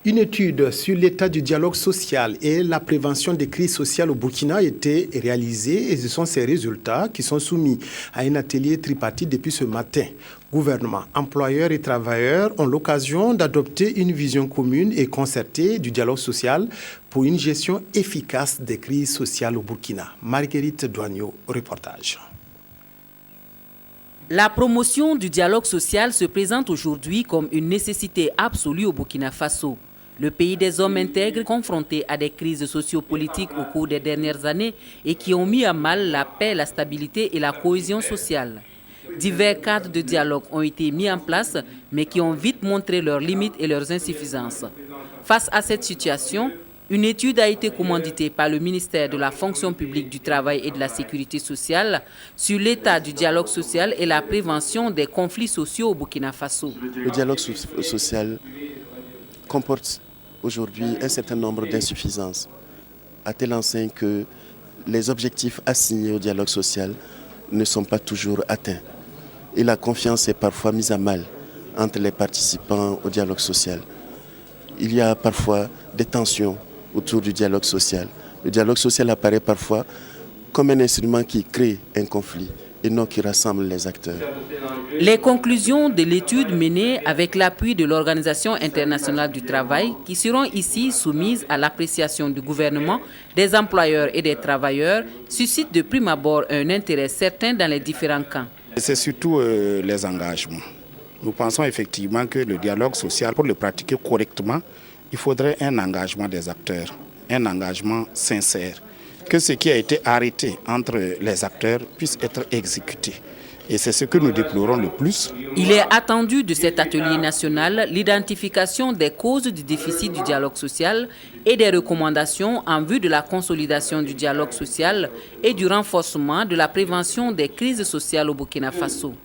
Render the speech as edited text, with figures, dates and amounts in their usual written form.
Une étude sur l'état du dialogue social et la prévention des crises sociales au Burkina a été réalisée et ce sont ces résultats qui sont soumis à un atelier tripartite depuis ce matin. Gouvernement, employeurs et travailleurs ont l'occasion d'adopter une vision commune et concertée du dialogue social pour une gestion efficace des crises sociales au Burkina. Marguerite Douagneau, reportage. La promotion du dialogue social se présente aujourd'hui comme une nécessité absolue au Burkina Faso. Le pays des hommes intègres confronté à des crises sociopolitiques au cours des dernières années et qui ont mis à mal la paix, la stabilité et la cohésion sociale. Divers cadres de dialogue ont été mis en place, mais qui ont vite montré leurs limites et leurs insuffisances. Face à cette situation, une étude a été commanditée par le ministère de la Fonction publique du Travail et de la Sécurité sociale sur l'état du dialogue social et la prévention des conflits sociaux au Burkina Faso. Le dialogue social comporte aujourd'hui un certain nombre d'insuffisances, à telle enseigne que les objectifs assignés au dialogue social ne sont pas toujours atteints. Et la confiance est parfois mise à mal entre les participants au dialogue social. Il y a parfois des tensions autour du dialogue social. Le dialogue social apparaît parfois comme un instrument qui crée un conflit et non qui rassemble les acteurs. Les conclusions de l'étude menée avec l'appui de l'Organisation internationale du travail qui seront ici soumises à l'appréciation du gouvernement, des employeurs et des travailleurs suscitent de prime abord un intérêt certain dans les différents camps. C'est surtout les engagements. Nous pensons effectivement que le dialogue social, pour le pratiquer correctement, il faudrait un engagement des acteurs, un engagement sincère, que ce qui a été arrêté entre les acteurs puisse être exécuté. Et c'est ce que nous déplorons le plus. Il est attendu de cet atelier national l'identification des causes du déficit du dialogue social et des recommandations en vue de la consolidation du dialogue social et du renforcement de la prévention des crises sociales au Burkina Faso.